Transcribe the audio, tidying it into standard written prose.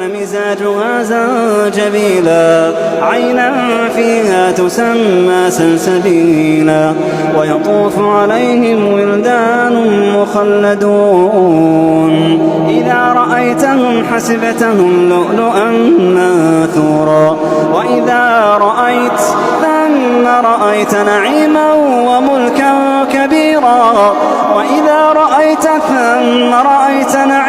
كان مزاجها زنجبيلا عينا فيها تسمى سلسبيلا ويطوف عليهم ولدان مخلدون إذا رأيتهم حسبتهم لؤلؤا منثورا وإذا رأيت ثم رأيت نعيما وملكا كبيرا وإذا رأيت ثم رأيت نعيما